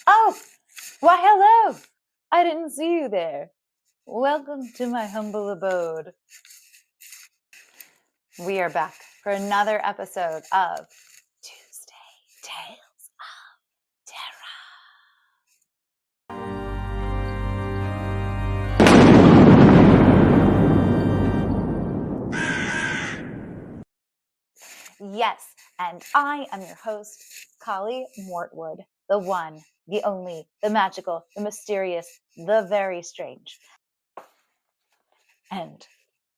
Oh, why hello! I didn't see you there. Welcome to my humble abode. We are back for another episode of Tuesday Tales of Terror. Yes, and I am your host, Collie Mortwood, the one, the only, the magical, the mysterious, the very strange. And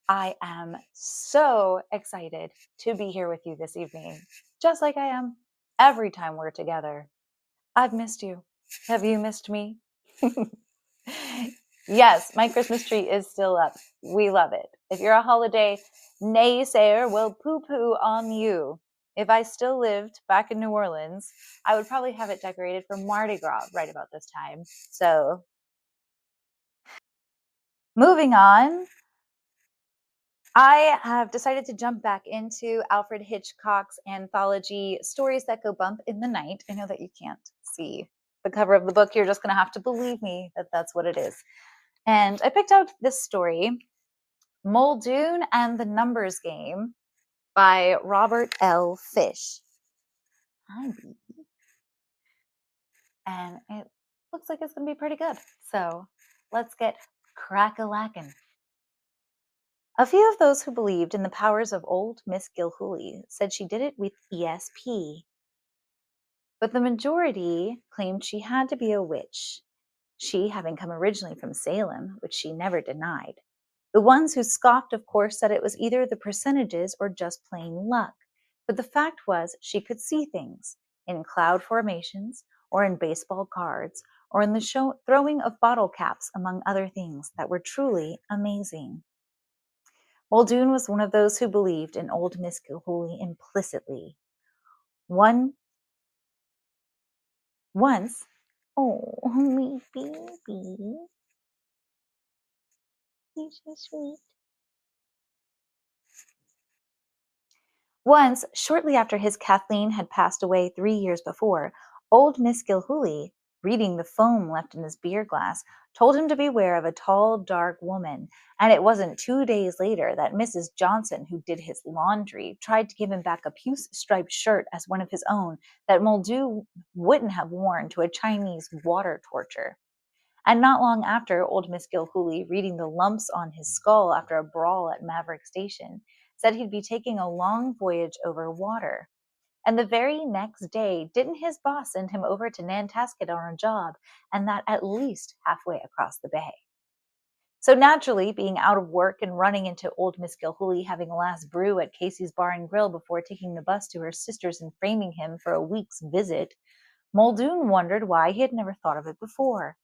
I am so excited to be here with you this evening, just like I am every time we're together. I've missed you. Have you missed me? Yes, my Christmas tree is still up. We love it. If you're a holiday naysayer, well, poo-poo on you. If I still lived back in New Orleans, I would probably have it decorated for Mardi Gras right about this time. So, moving on. I have decided to jump back into Alfred Hitchcock's anthology, Stories That Go Bump in the Night. I know that you can't see the cover of the book. You're just going to have to believe me that that's what it is. And I picked out this story, Muldoon and the Numbers Game by Robert L. Fish. Hi, baby. And it looks like it's going to be pretty good. So let's get crack-a-lackin'. A few of those who believed in the powers of old Miss Gilhooly said she did it with ESP. But the majority claimed she had to be a witch, she having come originally from Salem, which she never denied. The ones who scoffed, of course, said it was either the percentages or just plain luck. But the fact was she could see things in cloud formations or in baseball cards or in the throwing of bottle caps, among other things that were truly amazing. Muldoon was one of those who believed in old Miss Gilhooly implicitly. Once, oh, my baby, he's so sweet. Once, shortly after his Kathleen had passed away 3 years before, old Miss Gilhooly, reading the foam left in his beer glass, told him to beware of a tall, dark woman, and it wasn't 2 days later that Mrs. Johnson, who did his laundry, tried to give him back a puce-striped shirt as one of his own that Muldoon wouldn't have worn to a Chinese water torture. And not long after, old Miss Gilhooly, reading the lumps on his skull after a brawl at Maverick Station, said he'd be taking a long voyage over water. And the very next day, didn't his boss send him over to Nantasket on a job, and that at least halfway across the bay? So naturally, being out of work and running into old Miss Gilhooly having a last brew at Casey's Bar and Grill before taking the bus to her sister's and framing him for a week's visit, Muldoon wondered why he had never thought of it before.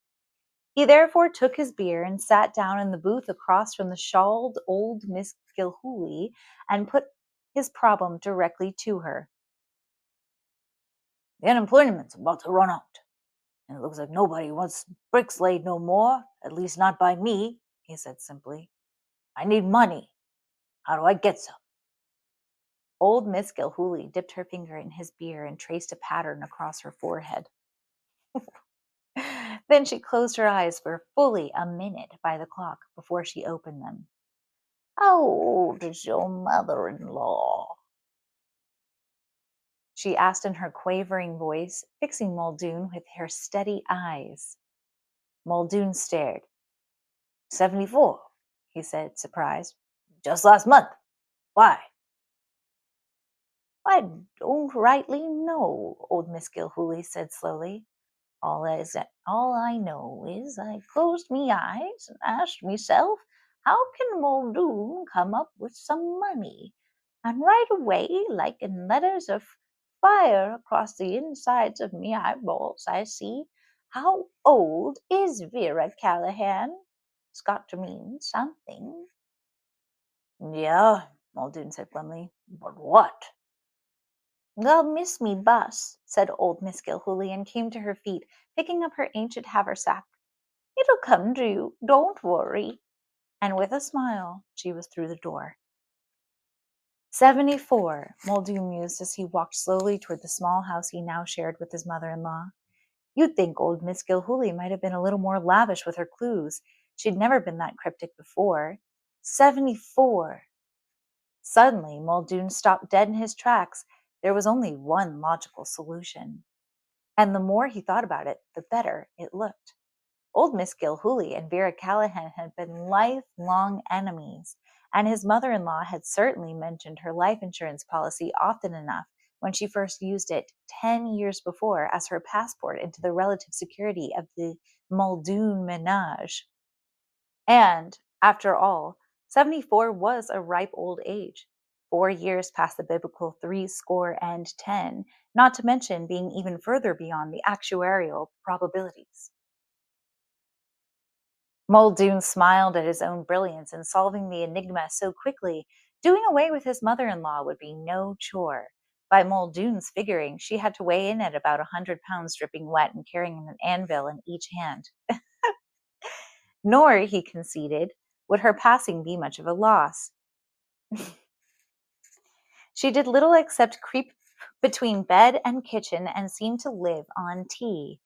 He therefore took his beer and sat down in the booth across from the shawled old Miss Gilhooly and put his problem directly to her. The unemployment's about to run out, and it looks like nobody wants bricks laid no more, at least not by me, he said simply. I need money. How do I get some? Old Miss Gilhooly dipped her finger in his beer and traced a pattern across her forehead. Then she closed her eyes for fully a minute by the clock before she opened them. How old is your mother-in-law? She asked in her quavering voice, fixing Muldoon with her steady eyes. Muldoon stared. 74, he said, surprised. Just last month. Why? I don't rightly know, old Miss Gilhooly said slowly. All I know is I closed me eyes and asked myself, how can Muldoon come up with some money? And right away, like in letters of fire across the insides of me eyeballs, I see, how old is Vera Callahan? It's got to mean something. Yeah, Muldoon said glumly. But what? They'll miss me bus, said old Miss Gilhooly, and came to her feet, picking up her ancient haversack. It'll come to you, don't worry. And with a smile, she was through the door. 74, Muldoon mused as he walked slowly toward the small house he now shared with his mother-in-law. You'd think old Miss Gilhooly might have been a little more lavish with her clues. She'd never been that cryptic before. 74. Suddenly, Muldoon stopped dead in his tracks. There was only one logical solution. And the more he thought about it, the better it looked. Old Miss Gilhooly and Vera Callahan had been lifelong enemies, and his mother-in-law had certainly mentioned her life insurance policy often enough when she first used it 10 years before as her passport into the relative security of the Muldoon menage. And, after all, 74 was a ripe old age. 4 years past the biblical 70, not to mention being even further beyond the actuarial probabilities. Muldoon smiled at his own brilliance in solving the enigma so quickly. Doing away with his mother-in-law would be no chore. By Muldoon's figuring, she had to weigh in at about 100 pounds dripping wet and carrying an anvil in each hand. Nor, he conceded, would her passing be much of a loss. She did little except creep between bed and kitchen and seemed to live on tea.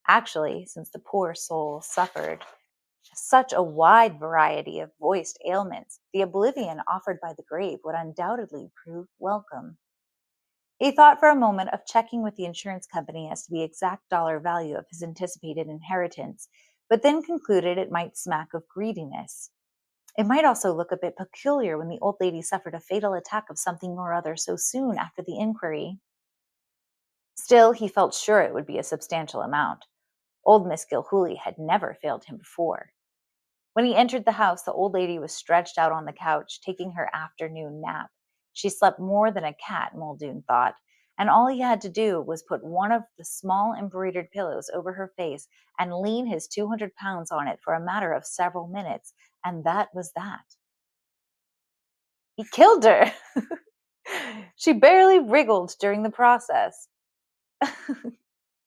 Actually, since the poor soul suffered such a wide variety of voiced ailments, the oblivion offered by the grave would undoubtedly prove welcome. He thought for a moment of checking with the insurance company as to the exact dollar value of his anticipated inheritance, but then concluded it might smack of greediness. It might also look a bit peculiar when the old lady suffered a fatal attack of something or other so soon after the inquiry. Still, he felt sure it would be a substantial amount. Old Miss Gilhooly had never failed him before. When he entered the house, the old lady was stretched out on the couch, taking her afternoon nap. She slept more than a cat, Muldoon thought, and all he had to do was put one of the small embroidered pillows over her face and lean his 200 pounds on it for a matter of several minutes, and that was that. He killed her! She barely wriggled during the process.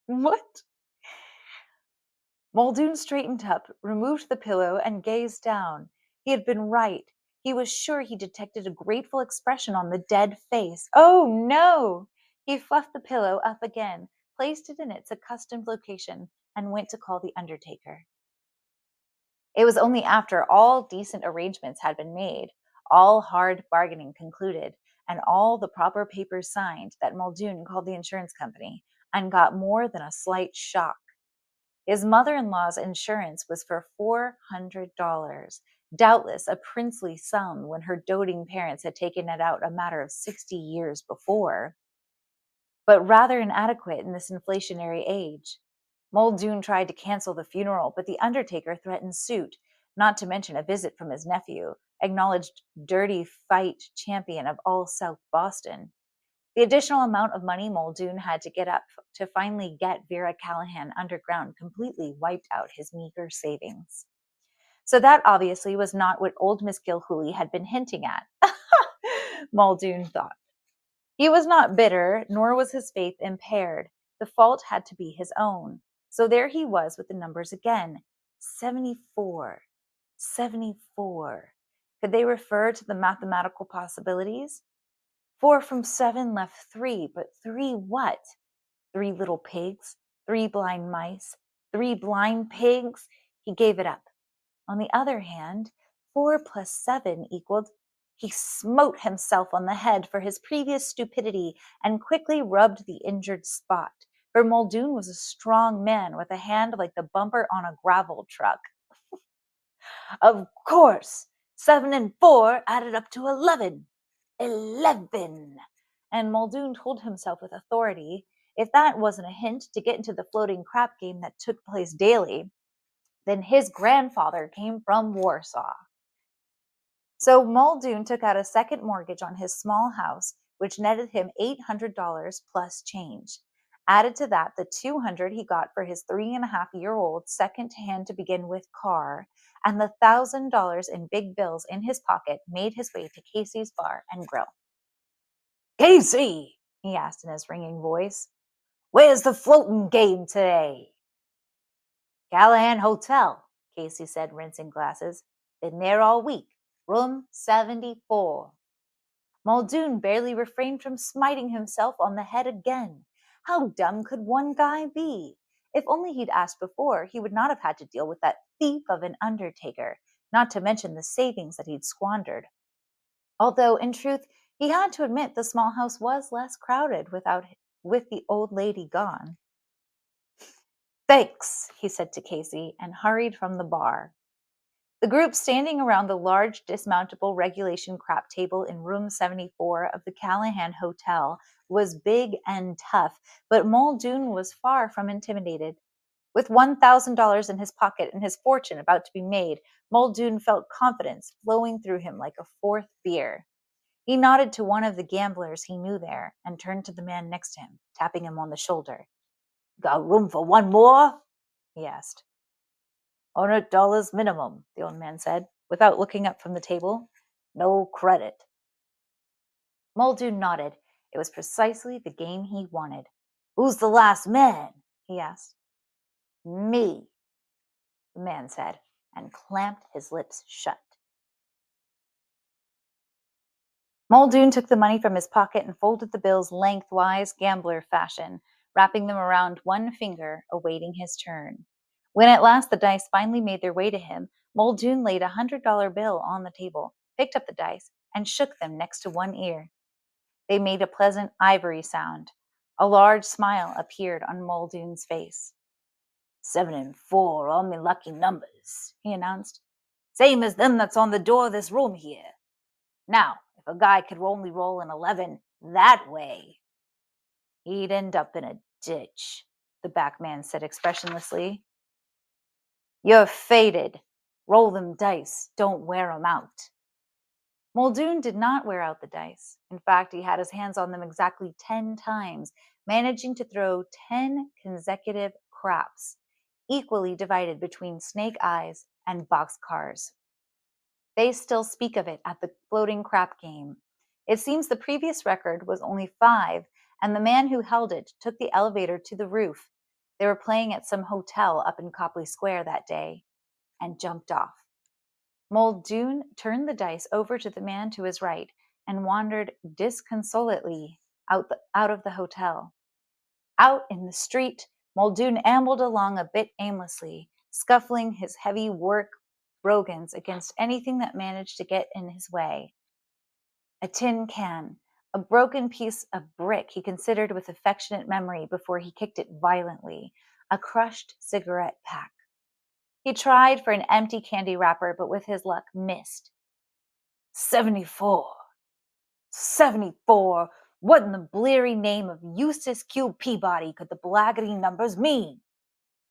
What? Muldoon straightened up, removed the pillow, and gazed down. He had been right. He was sure he detected a grateful expression on the dead face. Oh, no! He fluffed the pillow up again, placed it in its accustomed location, and went to call the undertaker. It was only after all decent arrangements had been made, all hard bargaining concluded, and all the proper papers signed that Muldoon called the insurance company and got more than a slight shock. His mother-in-law's insurance was for $400, doubtless a princely sum when her doting parents had taken it out a matter of 60 years before, but rather inadequate in this inflationary age. Muldoon tried to cancel the funeral, but the undertaker threatened suit, not to mention a visit from his nephew, acknowledged dirty fight champion of all South Boston. The additional amount of money Muldoon had to get up to finally get Vera Callahan underground completely wiped out his meager savings. So that obviously was not what old Miss Gilhooly had been hinting at, Muldoon thought. He was not bitter, nor was his faith impaired. The fault had to be his own. So there he was with the numbers again. 74. 74. Could they refer to the mathematical possibilities? 4 from 7 left 3, but 3 what? 3 little pigs? 3 blind mice? 3 blind pigs? He gave it up. On the other hand, 4 plus 7 equaled. He smote himself on the head for his previous stupidity and quickly rubbed the injured spot, for Muldoon was a strong man with a hand like the bumper on a gravel truck. Of course, 7 and 4 added up to 11. 11! And Muldoon told himself with authority, if that wasn't a hint to get into the floating crap game that took place daily, then his grandfather came from Warsaw. So Muldoon took out a second mortgage on his small house, which netted him $800 plus change. Added to that the $200 he got for his 3.5-year-old second-hand to begin with car, and the $1,000 in big bills in his pocket, made his way to Casey's Bar and Grill. Casey, he asked in his ringing voice, where's the floating game today? Callahan Hotel, Casey said, rinsing glasses. Been there all week. Room 74. Muldoon barely refrained from smiting himself on the head again. How dumb could one guy be? If only he'd asked before, he would not have had to deal with that thief of an undertaker, not to mention the savings that he'd squandered. Although, in truth, he had to admit the small house was less crowded with the old lady gone. "Thanks," he said to Casey, and hurried from the bar. The group standing around the large dismountable regulation crap table in room 74 of the Callahan Hotel was big and tough, but Muldoon was far from intimidated. With $1,000 in his pocket and his fortune about to be made, Muldoon felt confidence flowing through him like a fourth beer. He nodded to one of the gamblers he knew there and turned to the man next to him, tapping him on the shoulder. "Got room for one more?" he asked. $100 minimum, the old man said, without looking up from the table. "No credit." Muldoon nodded. It was precisely the game he wanted. "Who's the last man?" he asked. "Me," the man said, and clamped his lips shut. Muldoon took the money from his pocket and folded the bills lengthwise, gambler fashion, wrapping them around one finger, awaiting his turn. When at last the dice finally made their way to him, Muldoon laid $100 bill on the table, picked up the dice, and shook them next to one ear. They made a pleasant ivory sound. A large smile appeared on Muldoon's face. 7 and 4, all me lucky numbers, he announced. "Same as them that's on the door of this room here. Now, if a guy could only roll an 11 that way, he'd end up in a ditch," the back man said expressionlessly. "You're faded. Roll them dice. Don't wear 'em out." Muldoon did not wear out the dice. In fact, he had his hands on them exactly 10 times, managing to throw 10 consecutive craps, equally divided between snake eyes and boxcars. They still speak of it at the floating crap game. It seems the previous record was only 5, and the man who held it took the elevator to the roof. They were playing at some hotel up in Copley Square that day, and jumped off. Muldoon turned the dice over to the man to his right and wandered disconsolately out of the hotel. Out in the street, Muldoon ambled along a bit aimlessly, scuffling his heavy work brogans against anything that managed to get in his way. A tin can, a broken piece of brick he considered with affectionate memory before he kicked it violently, a crushed cigarette pack. He tried for an empty candy wrapper, but with his luck missed. 74. 74. What in the bleary name of Eustace Q. Peabody could the blackguardly numbers mean?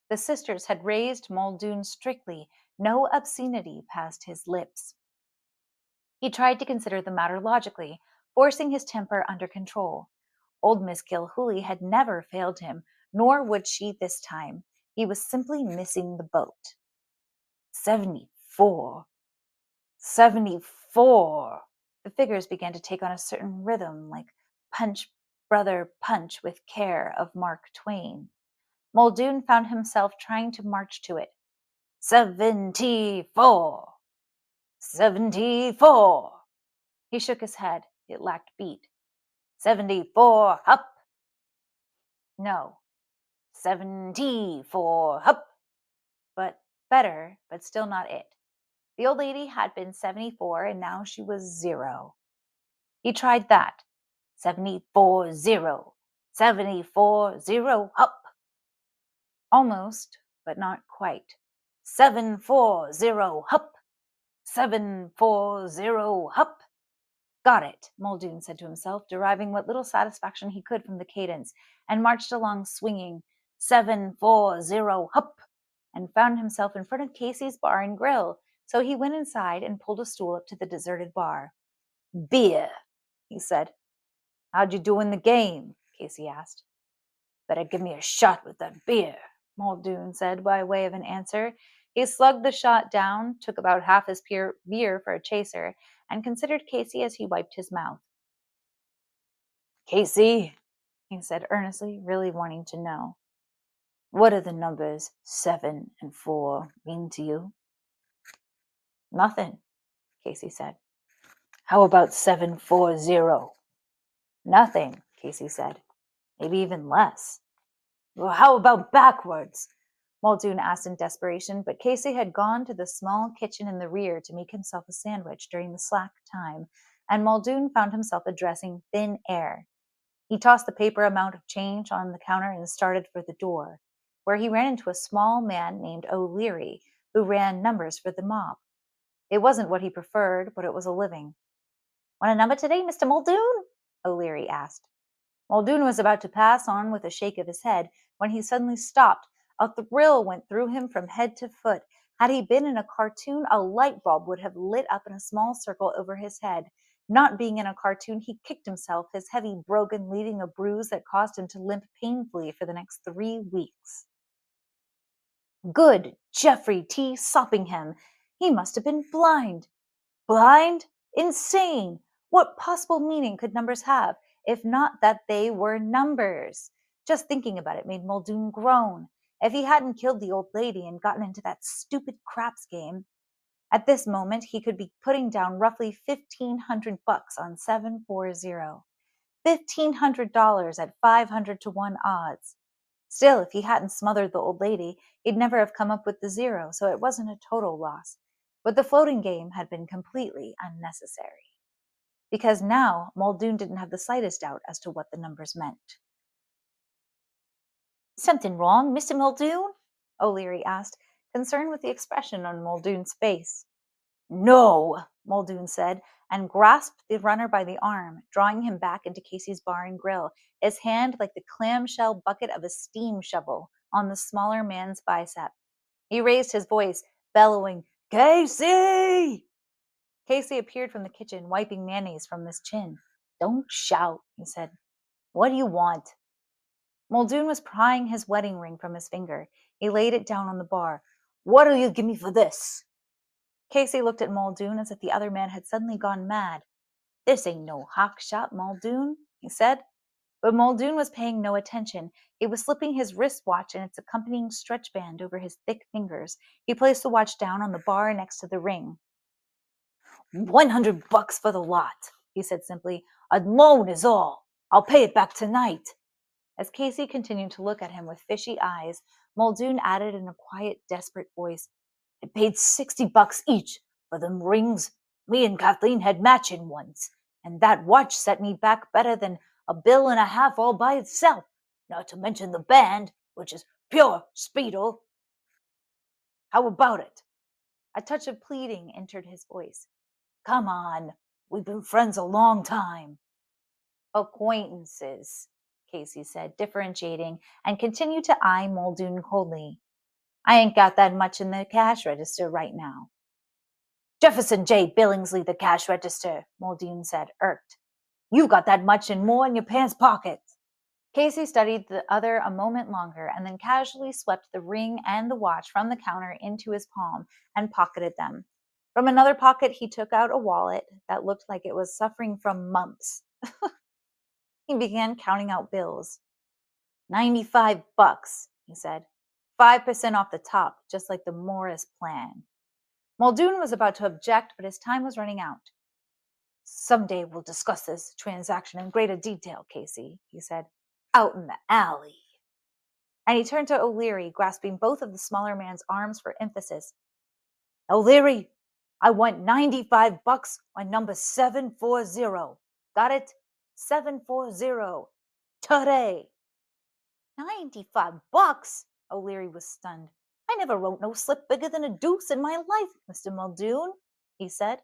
The sisters had raised Muldoon strictly. No obscenity passed his lips. He tried to consider the matter logically, forcing his temper under control. Old Miss Gilhooly had never failed him, nor would she this time. He was simply missing the boat. 74. 74. The figures began to take on a certain rhythm, like Punch, Brother Punch with Care of Mark Twain. Muldoon found himself trying to march to it. 74. 74. He shook his head. It lacked beat. 74, up. No. 74, up. But better, but still not it. The old lady had been 74, and now she was 0. He tried that. 74, 0. 74, 0, up. Almost, but not quite. 740 hup. 740 hup. Got it, Muldoon said to himself, deriving what little satisfaction he could from the cadence, and marched along swinging 740 hup, and found himself in front of Casey's bar and grill. So he went inside and pulled a stool up to the deserted bar. "Beer," he said. "How'd you do in the game?" Casey asked. "Better give me a shot with that beer," Muldoon said by way of an answer. He slugged the shot down, took about half his beer for a chaser, and considered Casey as he wiped his mouth. "Casey," he said earnestly, really wanting to know, "what do the numbers 7 and 4 mean to you?" "Nothing," Casey said. "How about 740? "Nothing," Casey said. "Maybe even less." "Well, how about backwards?" Muldoon asked in desperation, but Casey had gone to the small kitchen in the rear to make himself a sandwich during the slack time, and Muldoon found himself addressing thin air. He tossed the paper amount of change on the counter and started for the door, where he ran into a small man named O'Leary, who ran numbers for the mob. It wasn't what he preferred, but it was a living. "Want a number today, Mr. Muldoon?" O'Leary asked. Muldoon was about to pass on with a shake of his head when he suddenly stopped. A thrill went through him from head to foot. Had he been in a cartoon, a light bulb would have lit up in a small circle over his head. Not being in a cartoon, he kicked himself, his heavy broken, leaving a bruise that caused him to limp painfully for the next 3 weeks. Good Geoffrey T. Soppingham! He must have been blind. Blind? Insane! What possible meaning could numbers have, if not that they were numbers? Just thinking about it made Muldoon groan. If he hadn't killed the old lady and gotten into that stupid craps game, at this moment he could be putting down roughly $1,500 on 740. $1,500 at 500 to 1 odds. Still, if he hadn't smothered the old lady, he'd never have come up with the zero, so it wasn't a total loss. But the floating game had been completely unnecessary, because now Muldoon didn't have the slightest doubt as to what the numbers meant. "Something wrong, Mr. Muldoon?" O'Leary asked, concerned with the expression on Muldoon's face. "No," Muldoon said, and grasped the runner by the arm, drawing him back into Casey's bar and grill, his hand like the clamshell bucket of a steam shovel on the smaller man's bicep. He raised his voice, bellowing, "Casey!" Casey appeared from the kitchen, wiping mayonnaise from his chin. "Don't shout," he said. "What do you want?" Muldoon was prying his wedding ring from his finger. He laid it down on the bar. "What'll you give me for this?" Casey looked at Muldoon as if the other man had suddenly gone mad. "This ain't no hock shot, Muldoon," he said. But Muldoon was paying no attention. He was slipping his wristwatch and its accompanying stretch band over his thick fingers. He placed the watch down on the bar next to the ring. $100 for the lot," he said simply. "A loan is all. I'll pay it back tonight." As Casey continued to look at him with fishy eyes, Muldoon added in a quiet, desperate voice, "I paid $60 each for them rings. Me and Kathleen had matching ones, and that watch set me back better than $1.50 all by itself, not to mention the band, which is pure speedle. How about it?" A touch of pleading entered his voice. "Come on, we've been friends a long time." "Acquaintances," Casey said, differentiating, and continued to eye Muldoon coldly. "I ain't got that much in the cash register right now." "Jefferson J. Billingsley, the cash register," Muldoon said, irked. "You've got that much and more in your pants pockets." Casey studied the other a moment longer and then casually swept the ring and the watch from the counter into his palm and pocketed them. From another pocket, he took out a wallet that looked like it was suffering from mumps. He began counting out bills. $95, he said. 5% off the top, just like the Morris plan. Muldoon was about to object, but his time was running out. "Someday we'll discuss this transaction in greater detail, Casey," he said. "Out in the alley." And he turned to O'Leary, grasping both of the smaller man's arms for emphasis. "O'Leary, I want $95 on number 740. Got it? 740. Today." $95? O'Leary was stunned. "I never wrote no slip bigger than a deuce in my life, Mr. Muldoon," he said.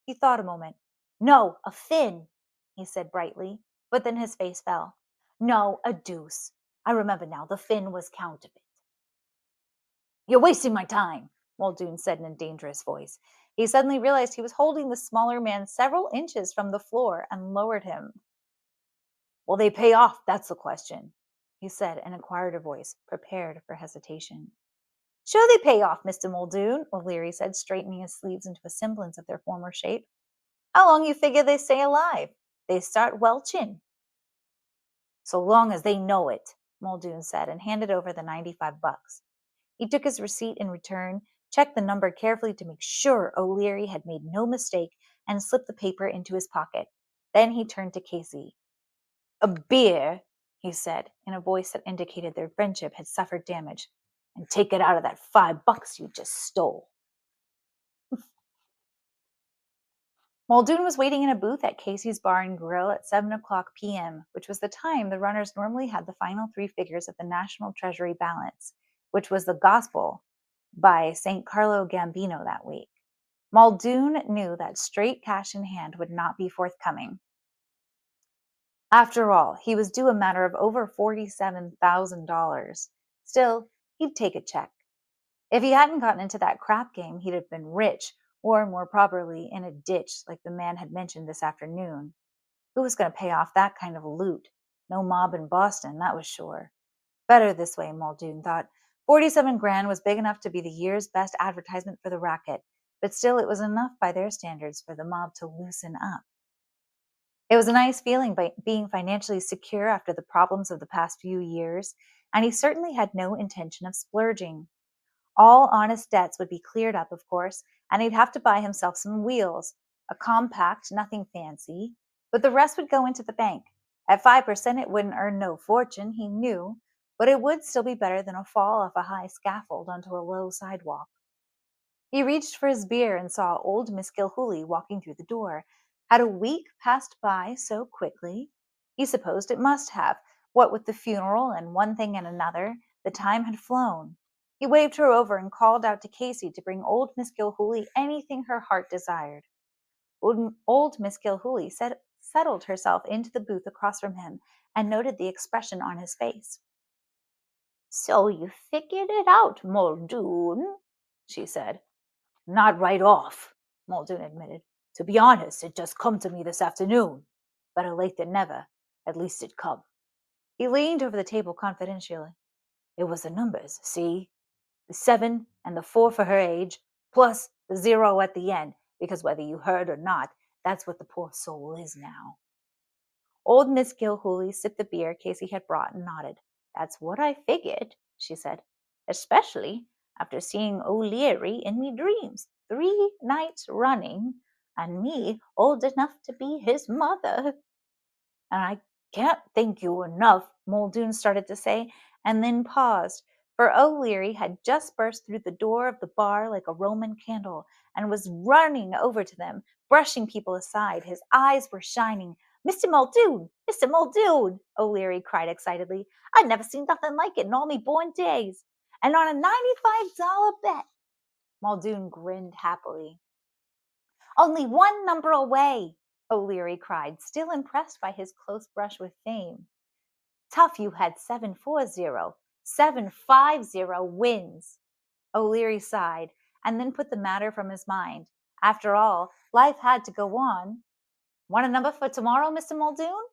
He thought a moment. "No, a fin," he said brightly, but then his face fell. "No, a deuce. I remember now, the fin was counterfeit." "You're wasting my time," Muldoon said in a dangerous voice. He suddenly realized he was holding the smaller man several inches from the floor and lowered him. "Will they pay off? That's the question," he said in a quieter voice, prepared for hesitation. "Sure they pay off, Mr. Muldoon," O'Leary said, straightening his sleeves into a semblance of their former shape. "How long you figure they stay alive? They start welching." "So long as they know it," Muldoon said, and handed over the $95. He took his receipt in return, checked the number carefully to make sure O'Leary had made no mistake, and slipped the paper into his pocket. Then he turned to Casey. "A beer?" he said in a voice that indicated their friendship had suffered damage. "And take it out of that $5 you just stole." Muldoon was waiting in a booth at Casey's Bar and Grill at 7:00 p.m., which was the time the runners normally had the final three figures of the National Treasury balance, which was the gospel by St. Carlo Gambino that week. Muldoon knew that straight cash in hand would not be forthcoming. After all, he was due a matter of over $47,000. Still, he'd take a check. If he hadn't gotten into that crap game, he'd have been rich, or more properly, in a ditch like the man had mentioned this afternoon. Who was going to pay off that kind of loot? No mob in Boston, that was sure. Better this way, Muldoon thought. 47 grand was big enough to be the year's best advertisement for the racket, but still it was enough by their standards for the mob to loosen up. It was a nice feeling being financially secure after the problems of the past few years, and he certainly had no intention of splurging. All honest debts would be cleared up, of course, and he'd have to buy himself some wheels, a compact, nothing fancy, but the rest would go into the bank. At 5%, it wouldn't earn no fortune, he knew, but it would still be better than a fall off a high scaffold onto a low sidewalk. He reached for his beer and saw old Miss Gilhooly walking through the door. Had a week passed by so quickly? He supposed it must have. What with the funeral and one thing and another, the time had flown. He waved her over and called out to Casey to bring old Miss Gilhooly anything her heart desired. Old Miss Gilhooly settled herself into the booth across from him and noted the expression on his face. "So you figured it out, Muldoon," she said. "Not right off," Muldoon admitted. "To be honest, it just come to me this afternoon. Better late than never. At least it come." He leaned over the table confidentially. "It was the numbers, see? The 7 and the 4 for her age, plus the 0 at the end, because whether you heard or not, that's what the poor soul is now." Old Miss Gilhooly sipped the beer Casey had brought and nodded. "That's what I figured," she said, "especially after seeing O'Leary in me dreams 3 nights running, and me old enough to be his mother." "And I can't thank you enough," Muldoon started to say, and then paused, for O'Leary had just burst through the door of the bar like a Roman candle and was running over to them, brushing people aside. His eyes were shining. "Mr. Muldoon! Mr. Muldoon!" O'Leary cried excitedly. "I'd never seen nothing like it in all me born days. And on a $95 bet." Muldoon grinned happily. "Only one number away," O'Leary cried, still impressed by his close brush with fame. "Tough you had 740. 750 wins." O'Leary sighed, and then put the matter from his mind. After all, life had to go on. "Want a number for tomorrow, Mr. Muldoon?"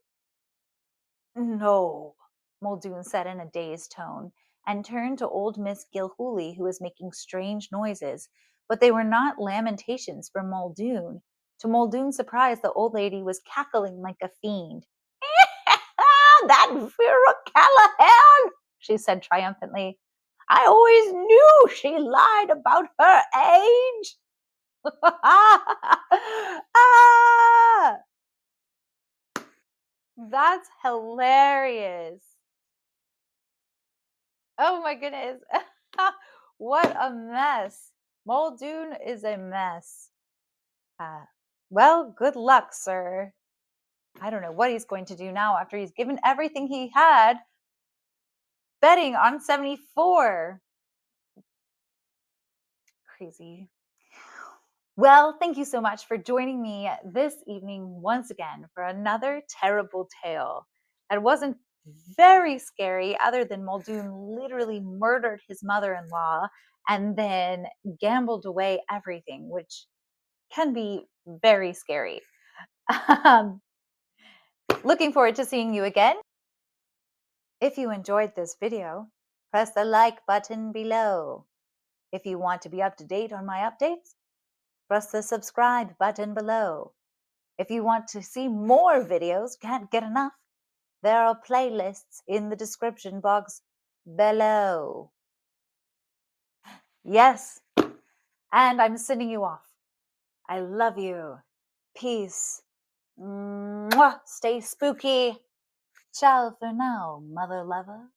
"No," Muldoon said in a dazed tone, and turned to old Miss Gilhooly, who was making strange noises, but they were not lamentations for Muldoon. To Muldoon's surprise, the old lady was cackling like a fiend. "That Vera Callahan!" she said triumphantly. "I always knew she lied about her age." Ah! That's hilarious. Oh my goodness. What a mess. Muldoon is a mess. Uh, well, good luck, sir. I don't know what he's going to do now after he's given everything he had betting on 74. Crazy. Well, thank you so much for joining me this evening once again for another terrible tale that wasn't very scary, other than Muldoon literally murdered his mother-in-law and then gambled away everything, which can be very scary. Um, Looking forward to seeing you again. If you enjoyed this video, press the like button below. If you want to be up to date on my updates, press the subscribe button below. If you want to see more videos, can't get enough, there are playlists in the description box below. Yes, and I'm sending you off. I love you. Peace. Mwah. Stay spooky. Ciao for now, mother lover.